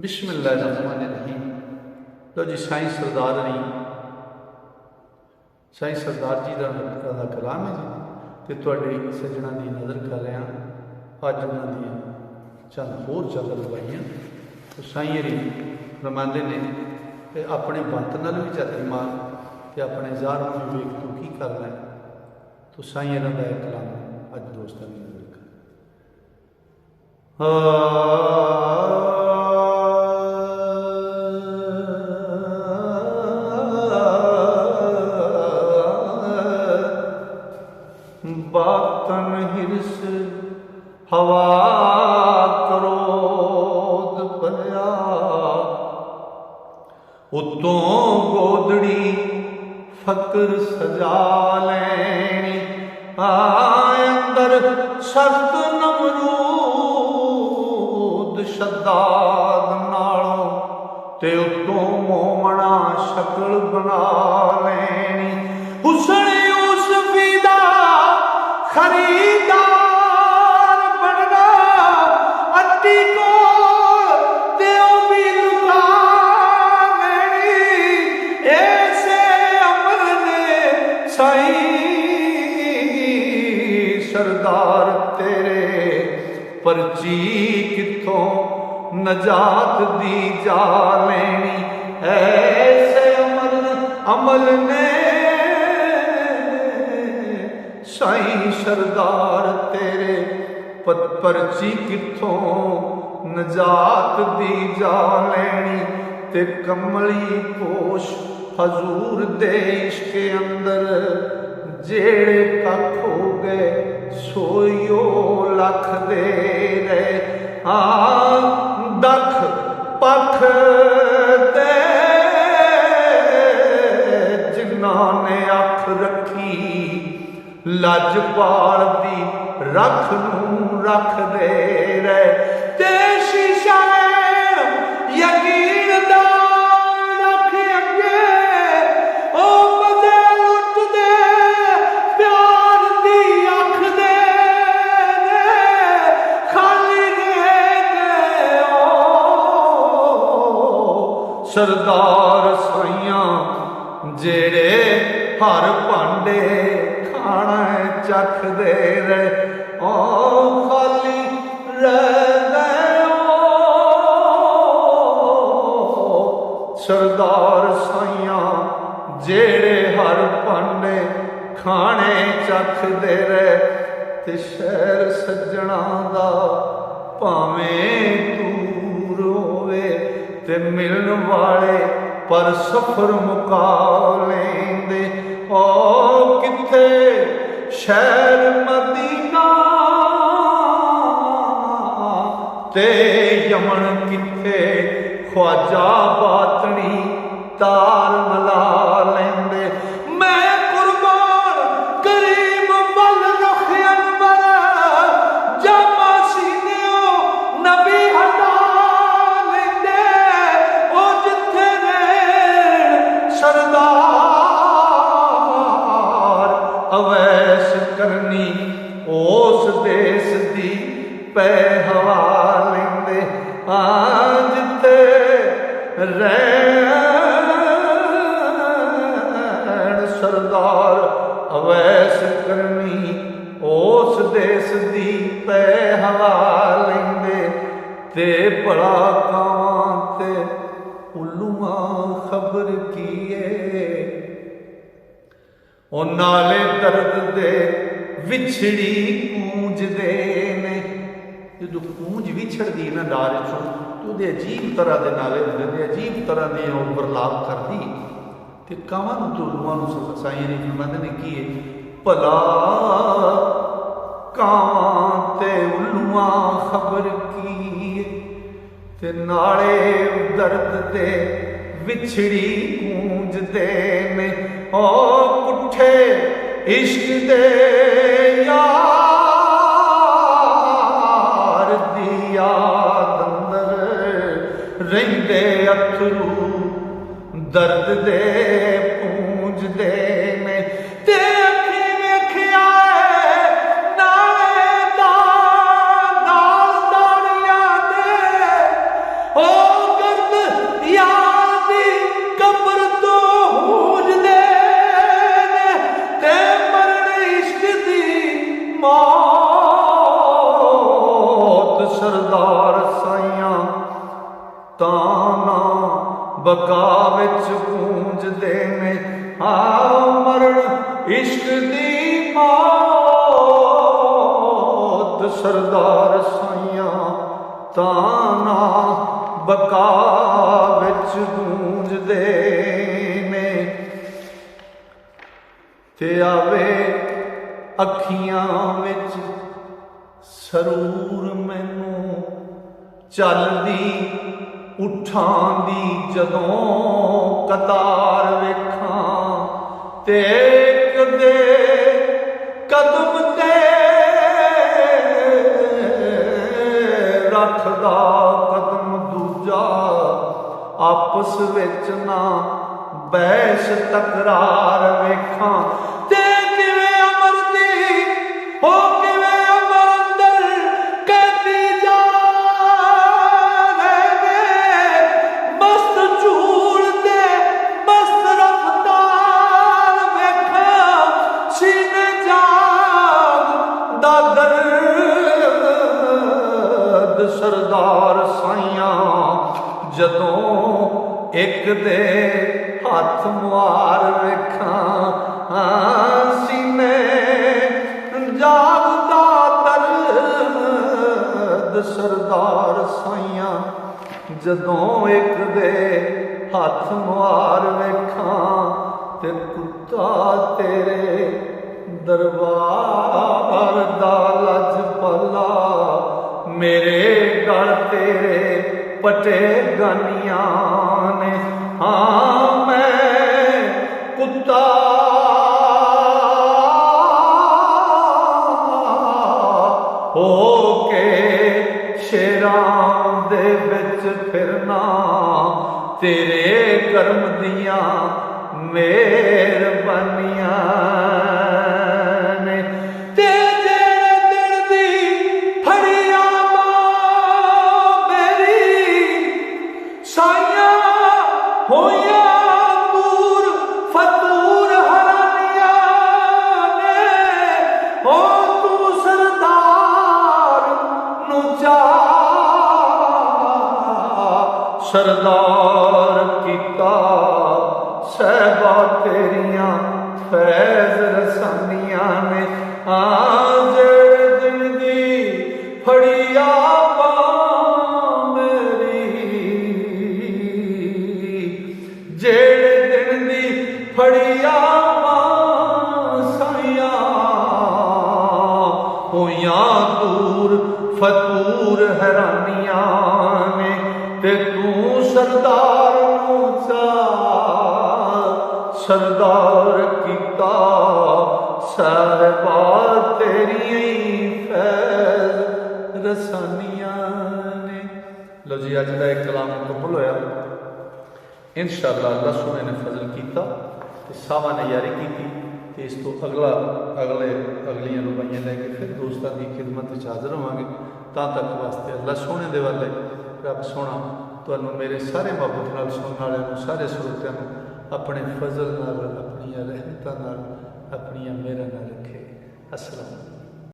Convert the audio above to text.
बिस्मिल्लाहिर्रहमानिर्रहीम। लो जी, साईं सरदार जी का कलाम है जी, तो तुहाडे सज्जणा की नज़र कर रहा अज उन्होंने चंद होर चल रवाइयां। तो साईं हरी फरमाते ने कि अपने बंत नाल भी झाती मार ते अपने जार में भी वेख तू की करना है। तो साईं हरां दा कलाम अज दोस्तों की नज़र कर बातन हिरस हवा क्रोध भरिया, उतों गोदड़ी फकर सजा लैनी, अंदर सख्त नमरूद शद्दाद नालों ते उतों मोमना शक्ल बना लैनी। हुसन खरीदार बनना अट्टी को तेओ भी लुका लेनी, ऐसे अमल ने साईं सरदार तेरे परची किथों नजात दी जा लेनी। ऐसे अमल ने साईं सरदार तेरे परची किथों नजात दी जा लैनी। ते कमली पोश हजूर दे इश्क अंदर जेड़े कख हो गए सोयो लख दे रहे। दख पख दे जिन्हां ने अख रखी लजपाल दी रख नूं रख दे रहे। ते शीशा यकीन दा रख अगे ओ बदे लुट दे प्यार दी अख दे खाली रह गए ओ सरदार साइयां जेड़े हर भांडे खाना चख दे रहे। ओ खाली रह गए सरदार साइयां जेड़े हर भांडे खाने चख दे रहे। ते शहर सज्जणा दा भावें दूर होवे ते मिलन वाले पर सफर मुका लेंदे। ओ किथे शहर मदीना ते यमन किथे ख्वाजा बातनी तार मला लेंदे। मैं कुर्बान करीम वल रुख अनवर जामा सीनेओ नबी हटा लेंदे। ओ जिथे ने सरदार अवैस करनी उस देश दी पै हवा लेंदे। जिथे रैन सरदार अवैस करनी उस देश दी पै हवा लेंदे। ते भला कावां ते उल्लूआं खबर कीए ओ नाले दर्द दे विछड़ी गूंजदे ने। जो गूंज विछड़दी ना डार चों तो अजीब तरह के नाले होंदे ने, अजीब तरह की ओवरलाप करदी ते कावां नूं ते उल्लूआं नूं साईं जी फरमांदे ने कि भला कावां ते उल्लूआं खबर की ते नाले दर्द दे विछड़ी गूंजदे ने। ओ पुठे इश्क दे यार दी याद अंदर रहिंदे अथरू दर्द दे पूंजदे ने। ते अखी वेखिया नाले दा नाल दाड़ियां दे ओ ताना बका विच गूंजदे ने मरण इश्क दी मौत सरदार साइयां ताना बका विच गूंजदे ने ते आवे अखियां विच सरूर मैनू चलदी उठां दी जदों कतार वेखां ते कदे कदम ते रखदा कदम दूजा आपस विच ना बहस तकरार वेखां ते किवें अमर दी हो किवें अमर अंदर कहती जा रहे मस्त झूल दे मस्त रफ्तार वेखां सीने जाग दा दर्द सरदार साइयां जदों एक दे हाथ मुआर वेखां सीने जागदा दर्द सरदार साइयां जदों एक दे हाथ मुआर वेखां ते कुत्ता तेरे दरबार दा लजपाला मेरे गल तेरे पटे गानियां ने मैं कुत्ता हो के शेरां दे विच फिरना तेरे कर्म दियां मेहरबानियां ने ते जेड़े दिल दी फड़िया मेरी साइयां होया दूर फतूर हरानिया ने हो तू सरदार नू चा सरदार कीता सहबा तेरियां फैज रसानिया ने जेड़े दिन दी फड़िया जेड़े दिन दी फड़िया साइयां होइयां दूर फतूर हैरानियां ने ते तू सरदार नू चा सरदार कीता साहिबा तेरियां फैज रसानियां ने। लो जी अज का एक कलाम मुकम्मल होया। इंशाअल्लाह अल्लाह सोने ने फजल किया तो सावा ने यारी की तो इस तो अगलियां रुबाइयां लैके फिर दोस्तों की खिदमत हाजिर होवांगे। तक वास्ते अल्लाह सोने दे वाले रब सोना तुहानू मेरे सारे मोहब्बत नाल सुनने वाले सारे श्रोतियां अपने फजल नाल अपनी रहमतां नाल अपनी मेहरां नाल रखे। अस्सलाम।